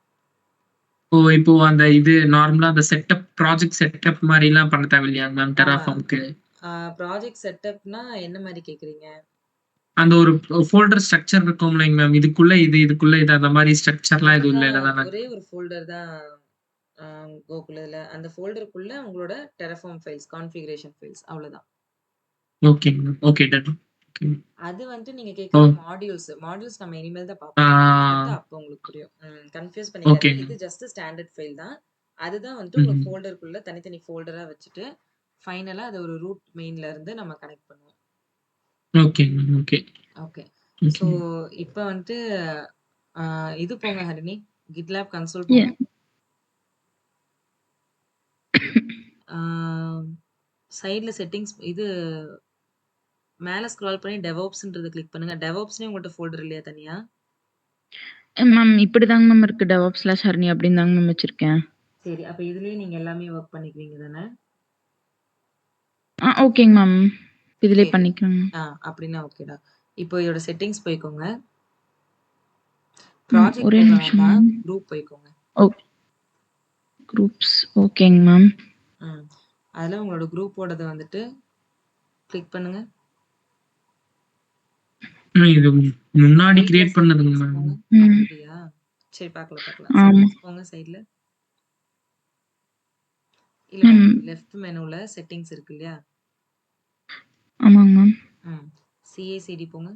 இப்போ அந்த இது நார்மலா அந்த ப்ராஜெக்ட் செட்டப் மாதிரிலாம் பண்ண தேவையில்லையா மேம் ஆ டெராஃபார்ம்க்கு? ப்ராஜெக்ட் செட்டப்னா என்ன மாரி கேட்குறீங்க? அந்த ஒரு ஃபோல்டர் ஸ்ட்ரக்சர் இருக்கும்லைங்க மேம். இதுக்குள்ள இது அந்த மாதிரி ஸ்ட்ரக்சர்லாம் எதுவும் அதுதான் இல்ல தானே? ஒரே ஒரு ஃபோல்டர் தான் கோகுலதுல. அந்த ஃபோல்டருக்குள்ள உங்களோட டெராஃபார்ம் ஃபைல்ஸ், கான்ஃபிகரேஷன் ஃபைல்ஸ் அவ்வளோதான். ஓகேங்க மேம். Okay done. ஓகே. அது வந்துட்டு நீங்க ஓ கேட்கறது மாடியூல்ஸ் நம்ம இனிமேல் தான் ஆ பார்ப்போம். கான்செப்ட் அப்போ உங்களுக்கு புரியும். கன்ஃபியூஸ் பண்ணிக்காதீங்க. ஓகேங்க. இது ஜஸ்ட் ஸ்டாண்டர்ட் ஃபைல் தான். அதுதான் வந்துட்டு உங்க ம். ஃபோல்டருக்குள்ள தனித்தனி ஃபோல்டரா வச்சுட்டு ஃபைனலா அது ஒரு ரூட் மெயின்ல இருந்து நம்ம கனெக்ட் பண்ணுவோம். ஓகேங்க ma'am. Okay. Okay. So okay. இப்போ வந்துட்டு இது போங்க ஹரிணி. GitLab கன்சோல் ய போங்க. சைடுல செட்டிங்ஸ் இது மேல ஸ்க்ரால் பண்ணி டெவாப்ஸ்ன்றத கிளிக் பண்ணுங்க. டெவாப்ஸ்னே உங்கள்ட்ட ஃபோல்டர் இல்லையா தனியா? மேம் இப்படிதாங்க மேம் இருக்கு. DevOps/Harni அப்படின்னு தாங்க மேம் வச்சிருக்கேன். சரி. அப்ப இதுலயே நீங்க எல்லாமே வொர்க் பண்ணிக்குவீங்க தானே? ஓகேங்க மேம். இதிலயே சரி. பண்ணிக்கிறேங்க. அப்படின்னா ஓகேடா. இப்போ இதோட செட்டிங்ஸ் போய்க்கோங்க. ம். ப்ராஜெக்ட் ஒரே போக நிமிஷம் வேண்டாம். மேம். குரூப் போய்க்கோங்க. ஓ குரூப்ஸ் ஓகேங்க மேம். ம். அதுல உங்களோட குரூப்போடத வந்துட்டு கிளிக் பண்ணுங்க. இது முன்னாடி சைடுல கிரியேட் பண்ணதுங்க செட்டிங்ஸ் மேம். போங்க. ம். அப்படியா? சரி பார்க்கலாம். ஆமா. செட்டிங்ஸ் போங்க சைடுல. இல்லடா மேம் லெஃப்ட் மெனுல செட்டிங்ஸ் இருக்கு இல்லையா? ஆமாங்க மேம். ம். CACD போங்க.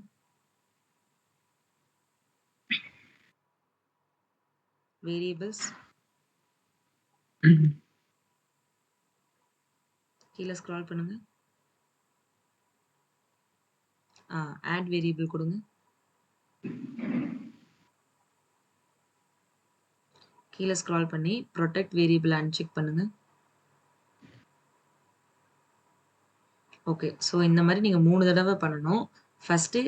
வேரியபிள்ஸ் ம். கீழ ஸ்க்ரால் பண்ணுங்க. ஆட் வேரியபிள் கொடுங்க. கீழ ஸ்க்ரால் பண்ணி புரொடெக்ட் வேரியபிள் அன்செக் பண்ணுங்க. ஓகே. ஸோ இந்த மாரி நீங்க 3 தடவ பண்ணணும். First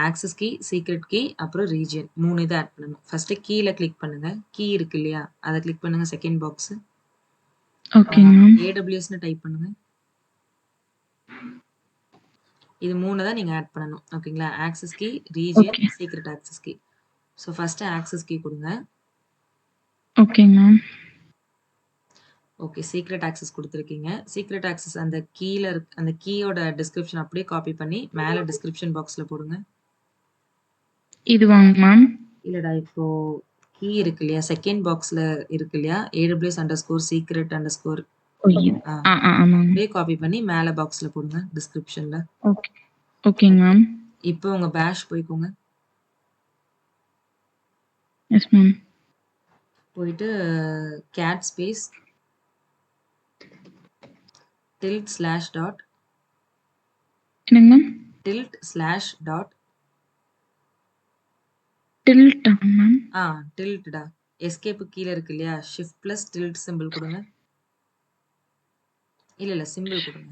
access key, secret key, அப்புறம் ரீஜியன் 3 இத ஆட் பண்ணணும். ஃபர்ஸ்ட்டு கீல கிளிக் பண்ணுங்க. கீ இருக்கு இல்லையா? அத கிளிக் பண்ணுங்க செகண்ட் பாக்ஸு. ஓகேங்க மேம். AWSன்னு டைப் பண்ணுங்க. இது 3 தான் நீங்க ஆட் பண்ணணும். ஓகேங்களா? Access key, region, okay. Secret access key. So first access key குடுங்க. ஓகேங்க மேம். ஓகே. சீக்ரெட் ஆக்சஸ் குடுத்துருக்கீங்க. சீக்ரெட் ஆக்சஸ் அந்த அந்த கீயோட டிஸ்கிரிப்ஷன் அப்படியே காப்பி பண்ணி மேல டிஸ்கிரிப்ஷன் பாக்ஸ்ல போடுங்க. இதுவாங்க மேம்? இல்லடா இப்போ கீ இருக்கு இல்லையா? செகண்ட் பாக்ஸ்ல இருக்கு இல்லையா? AWS_secret_ ஓ இது. ஆ ஆமாங்க. அப்படியே காப்பி பண்ணி மேல பாக்ஸ்ல போடுங்க டிஸ்கிரிப்ஷன்ல. ஓகே. ஓகேங்க ஓகே. மேம். இப்போ உங்க பேஷ் போய்க்கோங்க. Yes ma'am. போயிட்டு cat space tilt slash dot என்னங்க மேம்? tilt slash dot டில்ட்டா மேம்? tiltடா. எஸ்கேப் கீழ இருக்கு இல்லையா? ஷிஃப்ட் பிளஸ் tilt சிம்பிள் கொடுங்க. இல்ல சிம்பிள் கொடுங்க.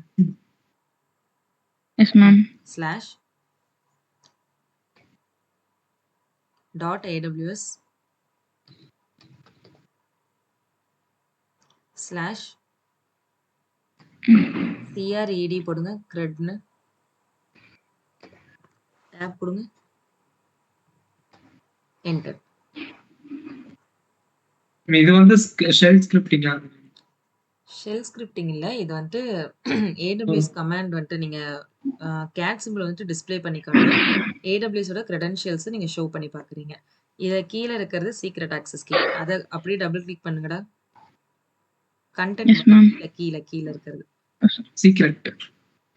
Yes ma'am. Slash dot AWS slash CRED போடுங்க. கிரெட்னு டேப் கொடுங்க. என்டர். இது வந்து ஷெல் ஸ்கிரிப்டிங்கா? ஷெல் ஸ்கிரிப்டிங் இல்ல. இது வந்துட்டு AWS கமாண்ட் வந்துட்டு நீங்க கேட் சிம்பிள் வந்துட்டு டிஸ்ப்ளே பண்ணி காட்டும். AWS ஓட கிரெடென்ஷியல்ஸ் நீங்க ஷோ பண்ணி பார்க்குறீங்க. இத கீழ இருக்கிறது சீக்ரெட் ஆக்சஸ் கீ. அத அப்படியே டபுள் கிளிக் பண்ணுங்கடா. Content yes ma'am. கீழ இருக்கிறது. சீக்ரெட்.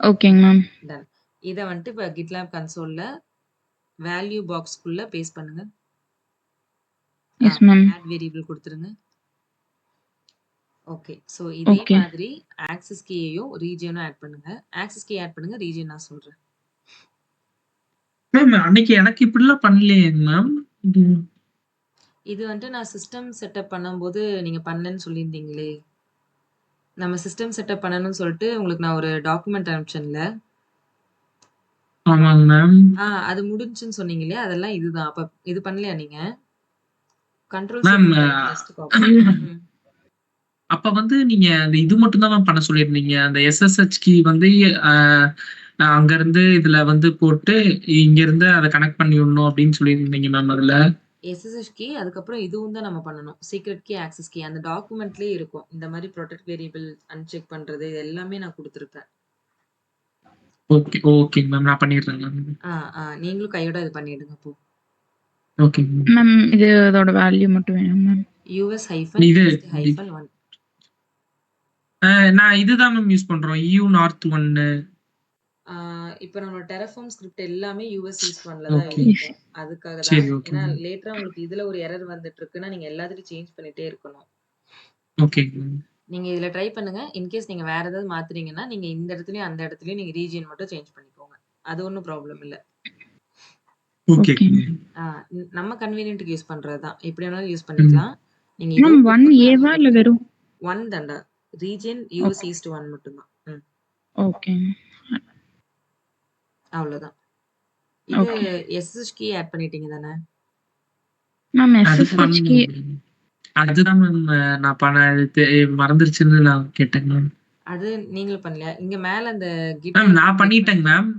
ஓகேங்க மேம். டன். இத வந்துட்டு இப்ப GitLab கன்சோல்ல வேல்யூ பாக்ஸ்க்குள்ள பேஸ்ட் பண்ணுங்க. Yes ma'am. ஆட் வேரியபிள் கொடுத்துருங்க. ஓகே. சோ இதே ஓகே. மாதிரி ஆக்சஸ் கீயையும் ரீஜியனும் ஆட் பண்ணுங்க. ஆக்சஸ் கீ ஆட் பண்ணுங்க. ரீஜியன் நான் சொல்றேன். மேம் அன்னைக்கு எனக்கு இப்படிலாம் பண்ணலையே மேம். இது வந்துட்டு நான் சிஸ்டம் செட்டப் பண்ணும்போது நீங்க பண்ணேன்னு சொல்லியிருந்தீங்களே. நம்ம சிஸ்டம் செட்டப் பண்ணணும்னு சொல்லிட்டு உங்களுக்கு நான் ஒரு டாக்குமெண்ட் அனுப்பிச்சேன்ல. ஆமாங்க மேம். அது முடிஞ்சுன்னு சொன்னீங்க இல்லையா? அதெல்லாம் இதுதான். அப்ப இது பண்ணலையா நீங்க? Control ma'am next copy. அப்ப வந்து நீங்க அந்த இது மட்டும் தான் மேம் பண்ண சொல்லியிருந்தீங்க. அந்த SSH கீ வந்து அங்க இருந்து இதுல வந்து போட்டு இங்க இருந்து அதை கனெக்ட் பண்ணி விடணும் அப்படின்னு சொல்லியிருந்தீங்க மேம். அதுல SSH கீ அதுக்கப்புறம் இதுவும் தான் நம்ம பண்ணணும். சீக்ரெட் கீ, ஆக்சஸ் கீ அந்த டாக்குமெண்ட்லயே இருக்கும். இந்த மாதிரி ப்ரொடெக்ட் வேரியபிள் அன்செக் பண்றது இது எல்லாமே நான் கொடுத்துருப்பேன். ஓகே ஓகேங்க மேம். நான் பண்ணிடுறேன் மேம். நீங்களும் கையோட இது பண்ணிடுங்க அப்போ. ஓகே மேம் இது அதோட வேல்யூ மட்டும் வேணும் மேம். US ஹைஃபன் இது ஹைஃபன் 1. நான் இதுதான் மேம் யூஸ் பண்றோம். EU North 1. இப்போ நம்மளோட Terraform ஸ்கிரிப்ட் எல்லாமே US East 1ல தான் ஓகே. இருக்கும். அதுக்காக தான். சரி ஓகே. ஏன்னா லேட்டரா உங்களுக்கு இதுல ஒரு எரர் வந்துட்டு இருக்குன்னா நீங்க எல்லாத்தையும் சேஞ்ச் பண்ணிட்டே இருக்கணும். ஓகே. நீங்க இதுல ட்ரை பண்ணுங்க. இன்கேஸ் நீங்க வேற ஏதாவது மாத்துறீங்கன்னா நீங்க இந்த இடத்துலயும் அந்த இடத்துலயும் நீங்க ரீஜியன் மட்டும் சேஞ்ச் பண்ணிக்கோங்க. அது ஒண்ணும் ப்ராப்ளம் இல்ல. ஓகே. நம்ம கன்வீனியன்ட்க்கு யூஸ் பண்றது தான். எப்படி வேணாலும் யூஸ் பண்ணிக்கலாம். நீங்க இது மேம் 1A வா இல்ல வெறும் 1 தான்டா. ரீஜியன் US East 1 மட்டும் தான். ஓகே. அவ்வளவுதான். இது ஓகே. SSH கீ ஆட் பண்ணிட்டீங்க தானே? மேம் அது SSH கீ அதுதான் மேம் நான் மறந்துருச்சுன்னு நான் கேட்டேன் மேம். அது நீங்களும் பண்ணலையா? இங்க மேல அந்த மேம் நான் பண்ணிட்டேங்க மேம்.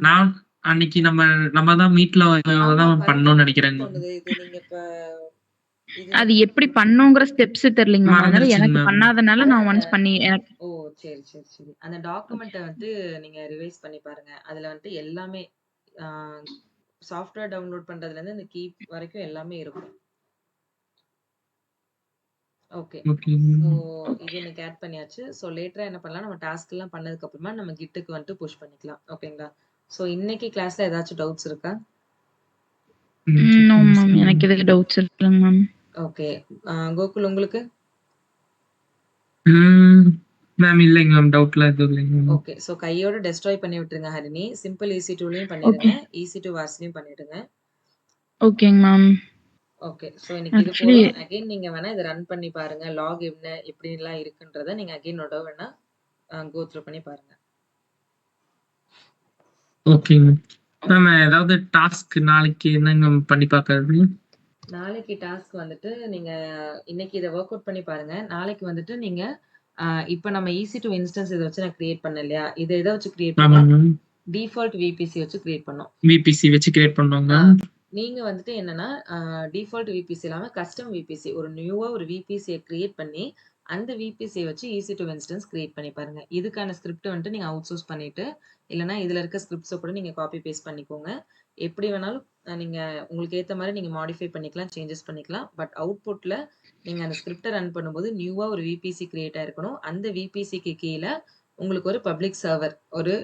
நான் அன்னைக்கு நம்ம தான் மீட்ல தான் பண்ணணும்னு நினைக்கிறேங்க. இது நீங்க இப்ப அது எப்படி பண்ணோங்கற ஸ்டெப்ஸ் தெரியலங்க மேம். அதனால மறந்துருச்சுங்க எனக்கு மேம். பண்ணாதனால நான் ஒன்ஸ் பண்ணி எனக்கு ஓ சரி சரி சரி. அந்த டாக்குமெண்ட்ட வந்து நீங்க ரிவைஸ் பண்ணி பாருங்க. அதுல வந்துட்டு எல்லாமே சாஃப்ட்வேர் டவுன்லோட் பண்றதுல இருந்து இந்த கீ வரைக்கும் எல்லாமே இருக்கும். ஓகே. ஓகே. சோ இது இன்னைக்கு ஆட் பண்ணியாச்சு. சோ லேட்டரா என்ன பண்ணலாம்? நம்ம டாஸ்க் எல்லாம் பண்ணதுக்கு அப்புறமா நம்ம கிட்டுக்கு வந்துட்டு புஷ் பண்ணிக்கலாம். ஓகேங்களா? சோ இன்னைக்கு கிளாஸ்ல ஏதாச்சும் டவுட்ஸ் இருக்கா? No ma'am. எனக்கு எதுக்கு டவுட்ஸ் இல்லங்க மேம். ஓகே. கோகுல் உங்களுக்கு? மேம் இல்லைங்க மேம். டவுட்லாம் எதுவும் இல்லைங்க. ஓகே. சோ கையோட டெஸ்ட்ராய் பண்ணி விட்டுருங்க ஹரிணி. சிம்பிள் EC2லயும் பண்ணிடுங்க. EC2 வார்ஸ்லயும் பண்ணிடுங்க. ஓகேங்க மேம். ஓகே. சோ இன்னைக்கு இது போதும். அகைன் நீங்க வேணா இத ரன் பண்ணி பாருங்க. லாக் என்ன எப்படிலாம் இருக்குன்றத நீங்க அகைன் ஒரு தடவை வேணா கோ த்ரூ பண்ணி பாருங்க. Okay ma'am. ஏதாவது டாஸ்க் நாளைக்கு என்னங்க பண்ணி பார்க்கறது? நாளைக்கு டாஸ்க் வந்துட்டு நீங்க இன்னைக்கு இத வொர்க் அவுட் பண்ணி பாருங்க. நாளைக்கு வந்துட்டு நீங்க இப்ப நம்ம EC2 இன்ஸ்டன்ஸ் இத வச்சு நான் கிரியேட் பண்ணேன் இல்லையா? இத எத வச்சு கிரியேட் பண்ணோம்? டிஃபால்ட் VPC வச்சு கிரியேட் பண்ணோம். VPC வச்சு கிரியேட் பண்ணோங்க. நீங்க வந்துட்டு என்னன்னா டிஃபால்ட் VPC இல்லாம கஸ்டம் VPC ஒரு நியூவா ஒரு VPC கிரியேட் பண்ணி அந்த VPC வச்சு EC2 இன்ஸ்டன்ஸ் கிரியேட் பண்ணி பாருங்க. இதுக்கான ஸ்கிரிப்ட் வந்துட்டு நீங்க அவுட் சோர்ஸ் பண்ணிட்டு இல்லனா இதுல இருக்க ஸ்கிரிப்ட்ஸை கூட நீங்க காப்பி பேஸ்ட் பண்ணிக்கோங்க. எப்படி வேணாலும் நீங்க உங்களுக்கு ஏத்த மாதிரி நீங்க மாடிஃபை பண்ணிக்கலாம், சேஞ்சஸ் பண்ணிக்கலாம். பட் அவுட்புட்ல நீங்க அந்த ஸ்கிரிப்டை ரன் பண்ணும்போது நியூவா ஒரு VPC கிரியேட் ஆயிருக்கணும். அந்த VPCக்கு கீழே உங்களுக்கு ஒரு பப்ளிக் சர்வர் ஒரு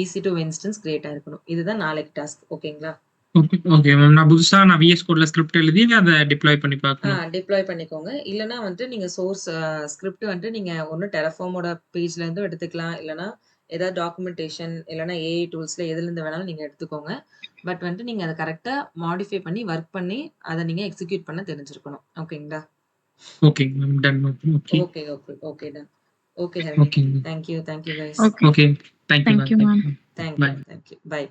EC2 இன்ஸ்டன்ஸ் கிரியேட் ஆயிருக்கணும். இதுதான் நாளைக்கு டாஸ்க். ஓகேங்களா? Okay ma'am. நான் புதுசா VS கோட்ல ஸ்கிரிப்ட் எழுதி அத டிப்ளாய் பண்ணி பார்க்கணும். டிப்ளாய் பண்ணிக்கோங்க. இல்லன்னா வந்துட்டு நீங்க சோர்ஸ் ஸ்கிரிப்ட் வந்துட்டு நீங்க ஒண்ணு Terraformோட பேஜ்ல இருந்தும் எடுத்துக்கலாம். இல்லன்னா ஏதாவது டாக்குமெண்டேஷன் இல்லன்னா ஏஐ டூல்ஸ்ல எதுலருந்து வேணாலும் நீங்க எடுத்துக்கோங்க. பட் வந்துட்டு நீங்க அத கரெக்ட்டா மாடிஃபை பண்ணி, ஒர்க் பண்ணி, அத நீங்க எக்ஸிக்யூட் பண்ண தெரிஞ்சிருக்கணும். ஓகேங்களா? ஓகேங்க ma'am. Done ma'am. Okay. Okay done. Okay Harini. ஓகேங்க. Thank you guys. Okay. Okay. Thank you thank you ma'am. Ma'am. Thank bye. You. By.